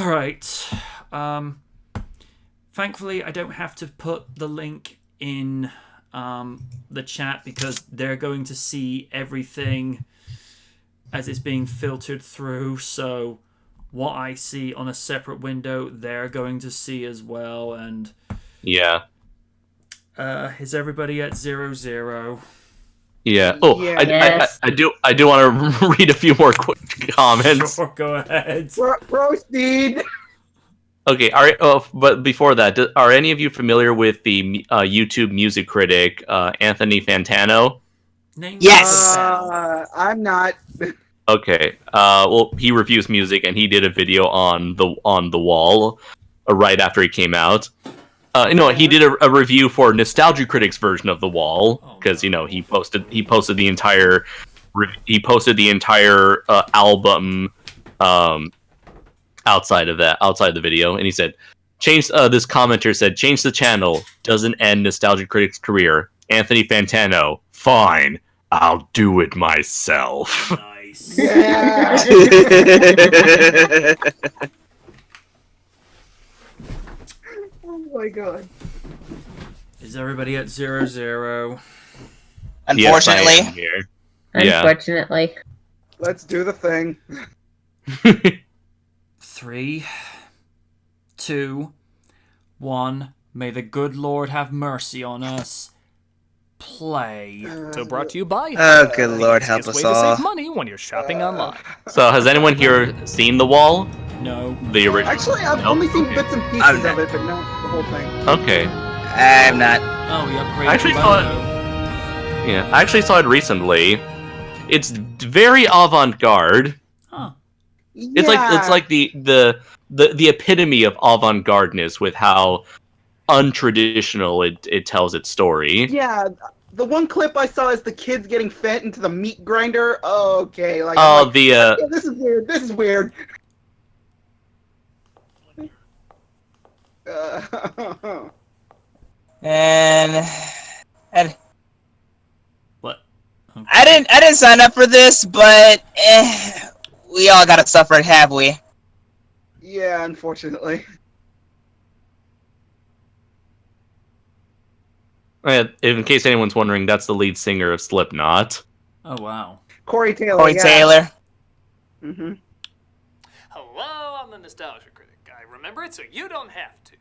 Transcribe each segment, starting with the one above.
Alright. Thankfully, I don't have to put the link in the chat because they're going to see everything as it's being filtered through. So what I see on a separate window, they're going to see as well. And yeah. Is everybody at 0-0? Yeah. Oh, Yes. I do want to read a few more quick comments. Sure, go ahead. Proceed. Okay. All right. Oh, but before that, are any of you familiar with the YouTube music critic Anthony Fantano? Yes. I'm not. Okay. Well, he reviews music, and he did a video on the wall right after he came out. He did a review for Nostalgia Critic's version of The Wall because he posted the entire album outside the video, and he said, "Change." This commenter said, "Change the channel. Doesn't end Nostalgia Critic's career." Anthony Fantano, fine, I'll do it myself. Nice. Yeah. Oh my god. Is everybody at 0-0? Unfortunately. Yes, I am here. Yeah. Unfortunately. Let's do the thing. 3, 2, 1. May the good Lord have mercy on us. Play. So brought to you by. Oh, good Lord, the help easiest us way to all. save money when you're shopping online. So, has anyone here seen The Wall? No. The original? Actually, I've Nope. only seen Okay. bits and I'm pieces not. of it, but not the whole thing. Okay. I'm not. Oh, we upgraded. I actually the thought- logo. Yeah, I actually saw it recently. It's very avant-garde. Huh. It's like the epitome of avant-gardeness with how untraditional it tells its story. Yeah, the one clip I saw is the kids getting fed into the meat grinder. Oh, okay, like, Oh, I'm like, the yeah, this is weird. This is weird. And What? Okay. I didn't sign up for this, but we all gotta suffer it, have we? Yeah, unfortunately. In case anyone's wondering, that's the lead singer of Slipknot. Oh, wow. Corey Taylor. Corey yeah. Taylor. Mm-hmm. Hello, I'm the Nostalgia Critic. I remember it, so you don't have to.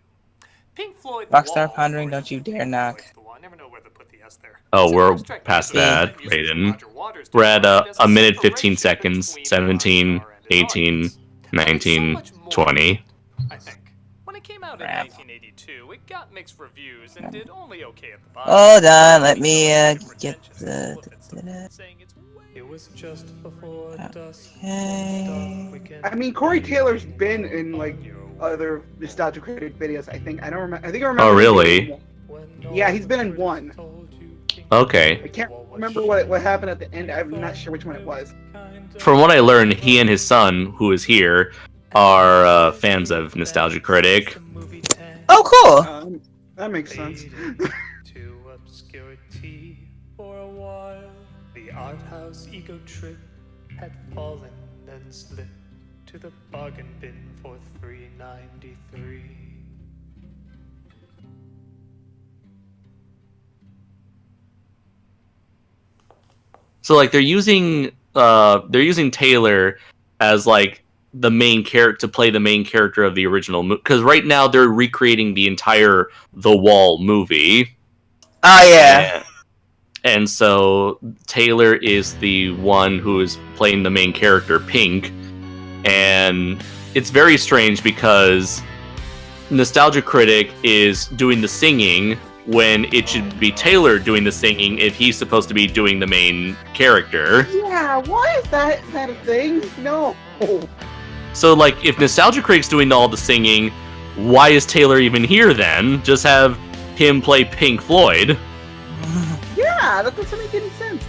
Pink Floyd. Rockstar Wall, Pondering, of course, don't you dare knock. the one. I never know where to put the S there. Oh, It's an we're abstract past music that, that uses Raiden. Roger Waters to We're at describe it as a minute, separation 15 seconds, between 17, Rockstar and an 18, audience. 19, But so much more, 20. I think. When it came out in Crap. 1982, it got mixed reviews and did only okay at the box. Hold on, let me get the. It was just before dusk. Okay. I mean, Corey Taylor's been in like other Nostalgia Critic videos. I think I remember. Oh, really? Yeah, he's been in one. Okay. I can't remember what happened at the end. I'm not sure which one it was. From what I learned, he and his son, who is here, are fans of Nostalgia Critic. Oh, cool. That makes sense. To obscurity for a while. The art house ego trip had fallen and slipped to the bargain bin for $3.93. So like they're using Taylor as like the main character to play the main character of the original movie, because right now they're recreating the entire The Wall movie. Oh, yeah. And so Taylor is the one who is playing the main character, Pink, and it's very strange because Nostalgia Critic is doing the singing when it should be Taylor doing the singing if he's supposed to be doing the main character. Yeah, why is that a thing? No. So, like, if Nostalgia Critic's doing all the singing, why is Taylor even here then? Just have him play Pink Floyd. Yeah, that doesn't make any sense.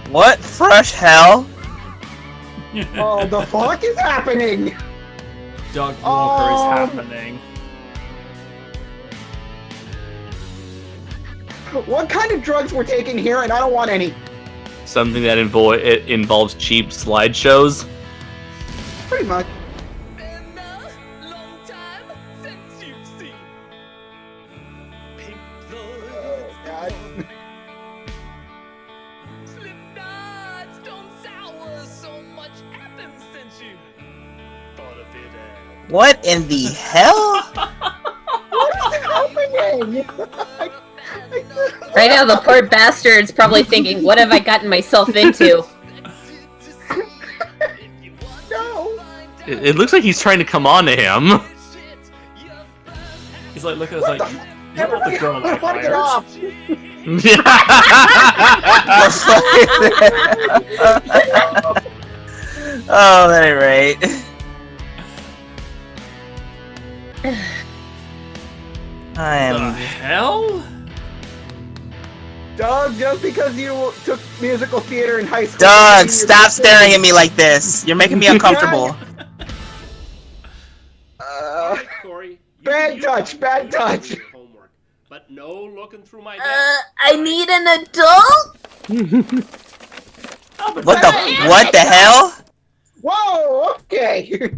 What fresh hell? Oh, the fuck is happening? Doug Walker is Oh. happening. What kind of drugs we're taking here, and I don't want any. Something that involves cheap slideshows. Pretty much. Been a long time since you've seen Pink Floyd. God. Slipknot, Stone Sour, so much happened since you thought of it. What in the hell? What is happening? Right now, the poor bastard's probably thinking, what have I gotten myself into? No. It looks like he's trying to come on to him. He's like, look at us like, you're not the girl I I want to get hired. off. Oh, that ain't right. I The am. hell? Doug, just because you took musical theater in high school. Doug, stop staring at me like this. You're making me uncomfortable. Alright, Corey. Bad touch, bad touch. Homework, but no looking through my desk. I need an adult? What the hell? Whoa, okay.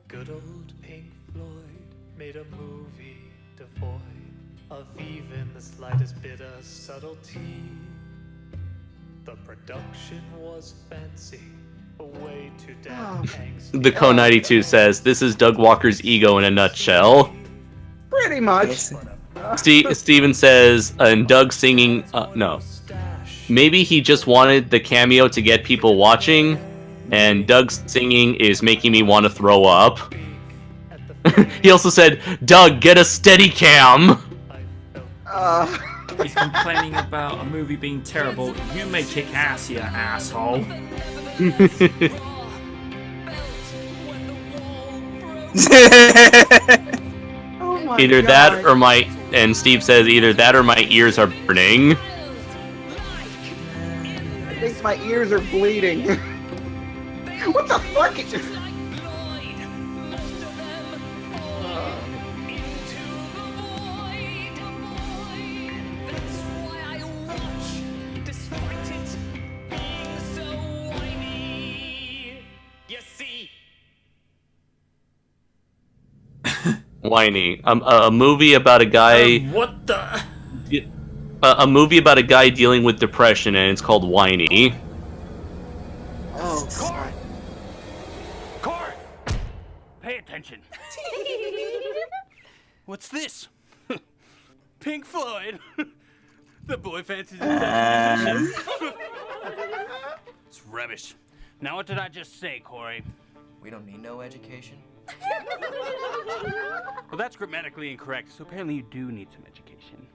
Good old Pink Floyd made a movie devoid of even the slightest bit of subtlety. The production was fancy, but way too damn angsty. The Co92 says, this is Doug Walker's ego in a nutshell. Pretty much. Steven says, and Doug singing, no. Maybe he just wanted the cameo to get people watching, and Doug's singing is making me want to throw up. He also said, Doug, get a steady cam! He's complaining about a movie being terrible. You may kick ass, you asshole. Oh my Either God. that or my... And Steve says, either that or my ears are burning. I think my ears are bleeding. What the fuck? Whiny. A movie about a guy... What the? A movie about a guy dealing with depression, and it's called Whiny. Oh, Corey! Corey! Pay attention. What's this? Pink Floyd. The boy fancies himself a musician. It's rubbish. Now what did I just say, Corey? We don't need no education. Well, that's grammatically incorrect, so apparently you do need some education.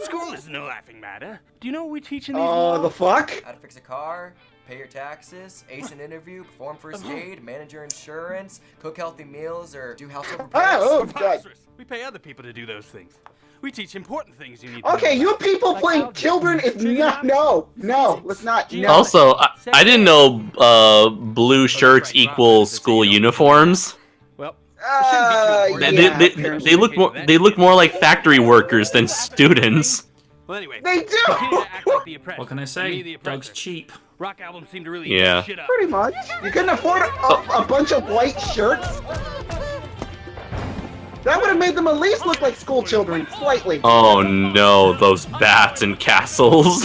School is no laughing matter. Do you know what we teach in these oh, the laws? fuck? How to fix a car, pay your taxes, ace an interview, perform first aid, manage your insurance, cook healthy meals, or do household repairs. Oh, God. Preposterous. We pay other people to do those things. We teach important things you need to Okay, know you about. people Like playing algebra, children is not. trigonometry, No, let's not. No. Also, I didn't know blue shirts equal school uniforms. Well, Yeah, They look more like factory workers than students. well, anyway. They do! Continue to act like the oppressed. What can I Me, say? the Doug's oppressor. cheap. Rock albums seem to really Yeah. shit up. Pretty much. You couldn't afford a bunch of white shirts? That would have made them at least look like school children, slightly. Oh no, those bats and castles.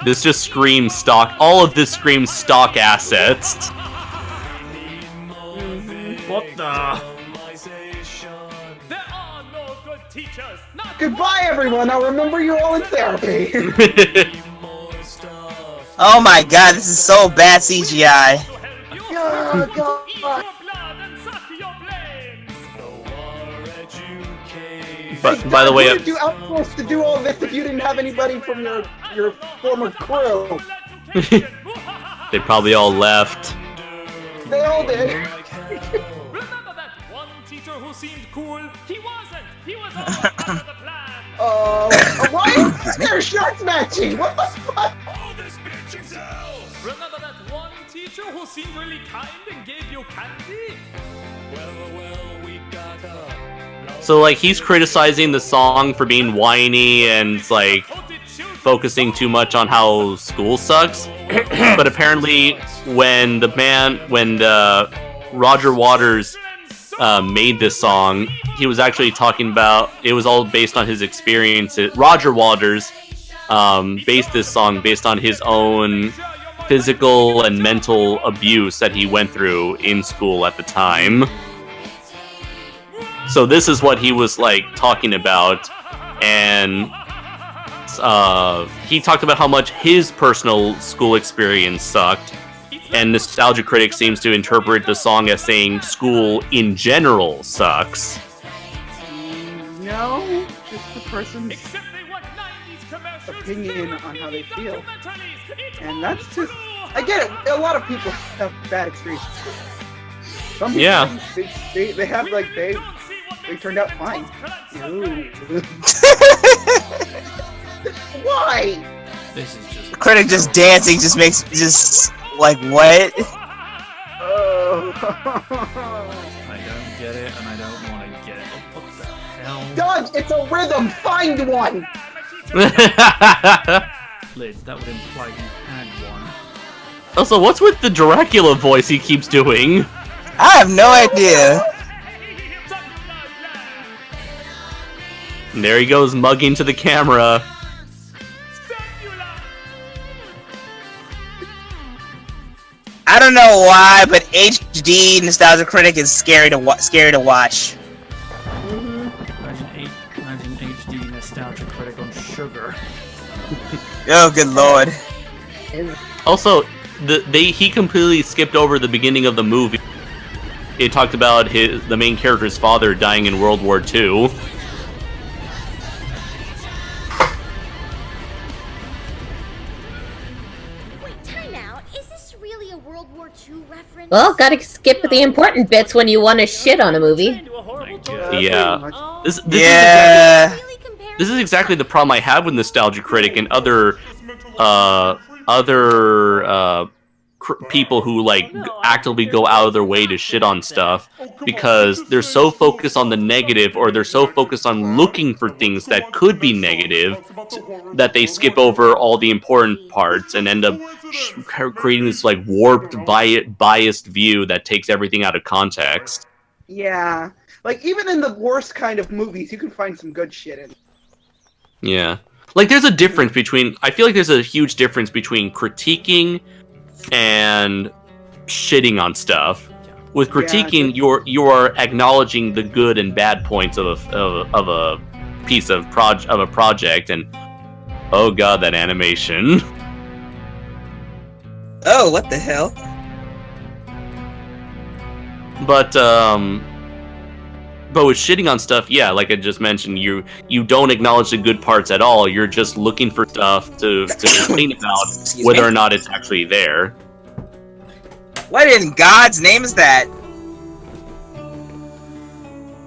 This just screams stock. All of this screams stock assets. What the? There are no good teachers. Not Goodbye, everyone. I'll remember you all in therapy. Oh my God, this is so bad CGI. Oh, God. blood and suck your brains. But by the way, Who did you outsource to do all this if you didn't have anybody from your former crew? they probably all left. They all did. Remember that one teacher who seemed cool? He wasn't. He was all part of the plan. Why is their shirts matching? What the fuck? All this bitch himself. Remember that one teacher who seemed really kind and gave you candy? Well, we got a So like he's criticizing the song for being whiny and like focusing too much on how school sucks. But apparently when Roger Waters made this song, he was actually talking about it was all based on his experiences. Roger Waters based this song based on his own physical and mental abuse that he went through in school at the time. So this is what he was like talking about, and he talked about how much his personal school experience sucked, and Nostalgia Critic seems to interpret the song as saying school in general sucks. No, it's the person's opinion on how they feel. And that's just, I get it, a lot of people have bad experiences. Some people, Yeah. they have like, they turned out fine. Why? This is just. The critic just dancing just makes, just, like, what? Oh. I don't get it, and I don't want to get it. What the hell? Doug, it's a rhythm, find one! Liz, that would imply you had one. Also, what's with the Dracula voice he keeps doing? I have no idea. And there he goes, mugging to the camera. I don't know why, but HD Nostalgia Critic is scary to watch. Imagine HD Nostalgia Critic on sugar. Oh, good lord. Also, he completely skipped over the beginning of the movie. It talked about the main character's father dying in World War II. Wait, time out. Is this really a World War II reference? Well, gotta skip the important bits when you want to shit on a movie. Yeah. This is exactly the problem I have with Nostalgia Critic and other people who like actively go out of their way to shit on stuff, because they're so focused on the negative, or they're so focused on looking for things that could be negative, that they skip over all the important parts and end up creating this like warped, biased view that takes everything out of context. Yeah. Like, even in the worst kind of movies, you can find some good shit in it. Yeah. Like, there's a difference between... I feel like there's a huge difference between critiquing and shitting on stuff. With critiquing, you are acknowledging the good and bad points of a piece of a project, and oh god, that animation. Oh, what the hell? But with shitting on stuff, yeah, like I just mentioned, you don't acknowledge the good parts at all. You're just looking for stuff to complain about, whether or not it's actually there. What in God's name is that?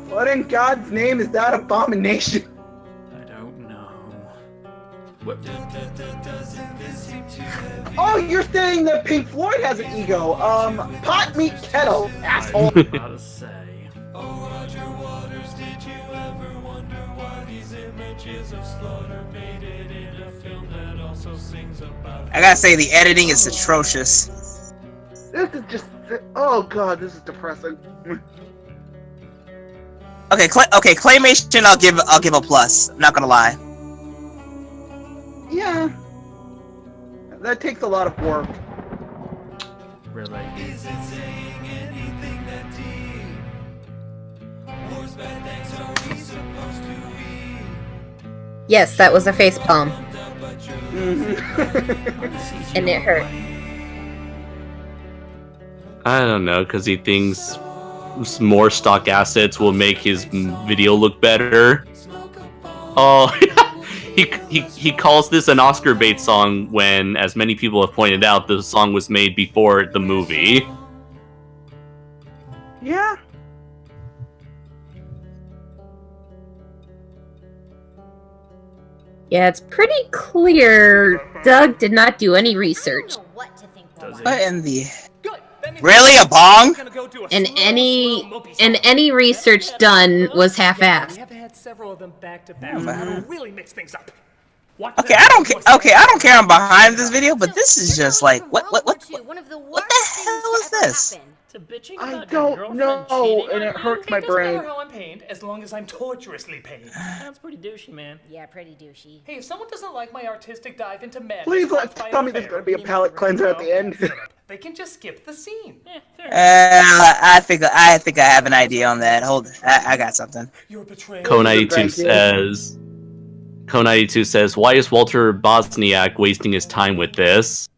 What in God's name is that abomination? I don't know. Oh, you're saying that Pink Floyd has an ego. Pot meet kettle, asshole. I was about to say. I gotta say, the editing is atrocious. This is just, oh god, this is depressing. Okay, claymation, I'll give a plus. I'm not gonna lie. Yeah. That takes a lot of work. Really? Yes, that was a facepalm. And it hurt. I don't know, because he thinks more stock assets will make his video look better. Oh, he calls this an Oscar bait song when, as many people have pointed out, the song was made before the movie. Yeah. Yeah, it's pretty clear Doug did not do any research. What to think Does What in the... Good. Then Really? A bong? And any research done was half-assed. We have had several of them back to back. It'll really mix things up. Okay, I don't care. Okay, I don't care I'm behind this video, but this is just like what the hell is this? I don't know, and it hurts my brain. It doesn't matter how I'm pained, as long as I'm torturously pained. Sounds pretty douchey, man. Yeah, pretty douchey. Hey, if someone doesn't like my artistic dive into madness, Please tell me there's gonna be a palate cleanser at the end. they can just skip the scene. Yeah, fair enough. I think I have an idea on that. Hold, I got something. You're betraying. Co92 says, why is Walter Bosniak wasting his time with this?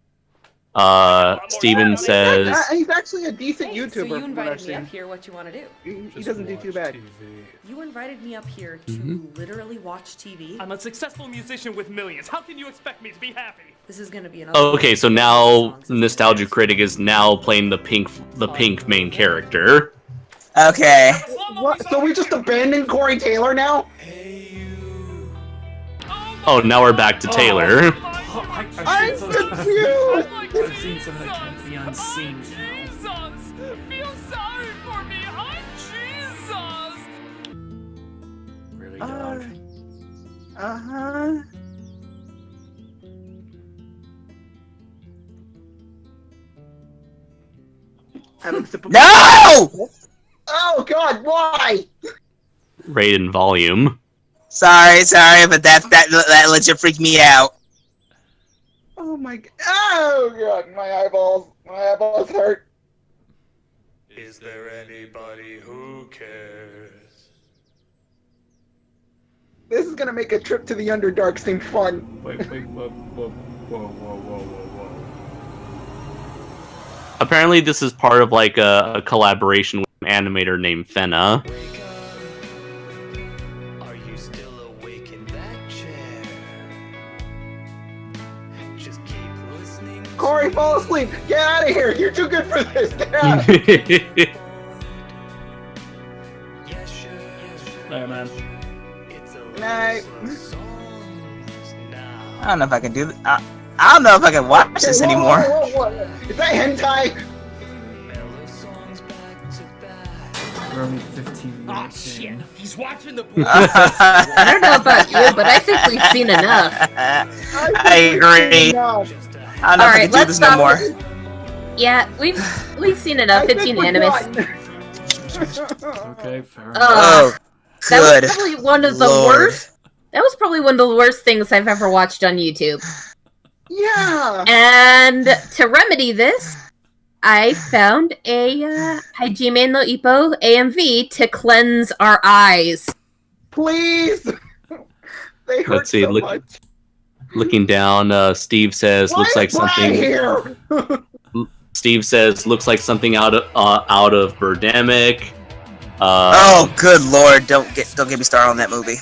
Steven says... He's actually a decent YouTuber. So you invited me up here, what you want to do? He doesn't do too bad. You invited me up here to literally watch TV? I'm a successful musician with millions. How can you expect me to be happy? This is gonna be another... Oh, okay, so now Nostalgia Critic is now playing the pink main character. Okay. What? So we just abandoned Corey Taylor now? Oh, now we're back to Taylor. I'm confused! I've seen some of that can be unseen. Jesus! Feel sorry for me! I'm Jesus! Really, dog. Uh-huh. No! Oh God, why? Rate and volume. Sorry, but that legit freaked me out. Oh my God! Oh God, my eyeballs hurt. Is there anybody who cares? This is gonna make a trip to the Underdark seem fun. Wait, whoa. Apparently this is part of like a collaboration with an animator named Fenna. Are you still awake in that chair? Just keep listening. Corey, fall asleep! Get out of here! You're too good for this! Get out! There, man. Night. I don't know if I can do this. I don't know if I can watch this anymore. Whoa. Is that hentai? We're only 15 minutes in. He's watching the I don't know about you, but I think we've seen enough. I agree. I don't know if I Alright, can do let's this no stop. more. Yeah, we've seen enough. It's unanimous. Okay, fair enough. Oh, That good. was probably one of the Lord. worst. That was probably one of the worst things I've ever watched on YouTube. Yeah. And to remedy this, I found a Hajime no Ippo AMV to cleanse our eyes. Please. They hurt Let's see. so much. Looking down, Steve says, Why looks like is Brian something. Here? Steve says, looks like something out of Birdemic. Oh, good Lord! Don't get me started on that movie.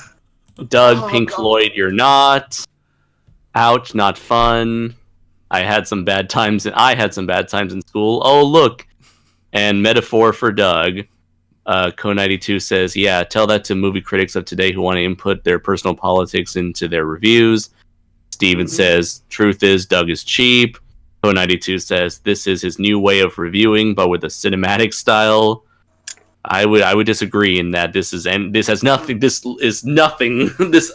Doug, Oh, Pink God. Floyd, you're not. Ouch, not fun. I had some bad times in school. Oh, look. And metaphor for Doug. Co92 says, yeah, tell that to movie critics of today who want to input their personal politics into their reviews. Steven says, truth is, Doug is cheap. Co92 says, this is his new way of reviewing, but with a cinematic style. I would disagree in that this is nothing. This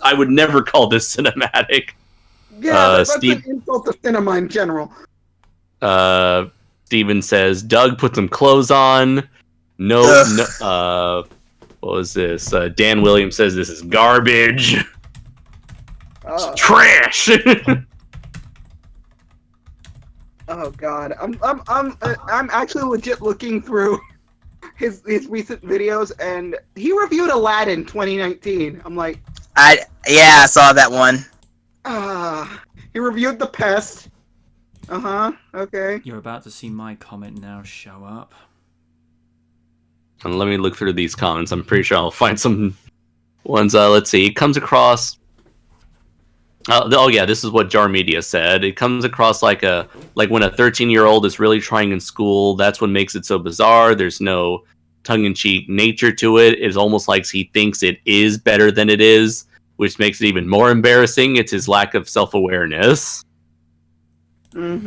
I would never call this cinematic. Yeah, that's an insult to cinema in general. Steven says, Doug, put some clothes on. What was this? Dan Williams says this is garbage. Trash. Oh God, I'm actually legit looking through his recent videos, and he reviewed Aladdin 2019. I'm like, I saw that one. He reviewed The Pest. Okay. You're about to see my comment now show up. And let me look through these comments. I'm pretty sure I'll find some ones. Let's see. It comes across. This is what Jar Media said. It comes across like when a 13-year-old is really trying in school. That's what makes it so bizarre. There's no tongue-in-cheek nature to it. It's almost like he thinks it is better than it is, which makes it even more embarrassing. It's his lack of self-awareness. Let's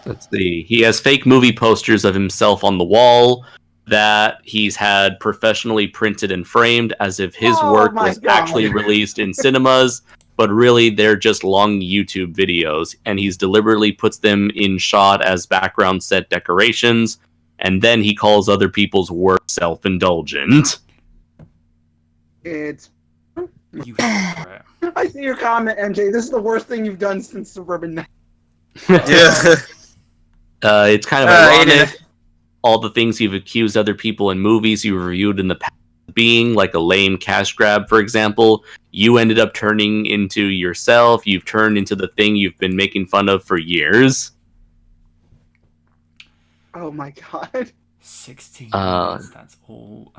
Let's see. He has fake movie posters of himself on the wall that he's had professionally printed and framed as if his work was actually released in cinemas, but really they're just long YouTube videos, and he's deliberately puts them in shot as background set decorations, and then he calls other people's work self-indulgent. It's... You hypocrite. I see your comment, MJ. This is the worst thing you've done since Suburban Night. Yeah. It's kind of ironic. All the things you've accused other people in movies you reviewed in the past being, like a lame cash grab, for example, you ended up turning into yourself. You've turned into the thing you've been making fun of for years. Oh my god. 16 minutes, that's all.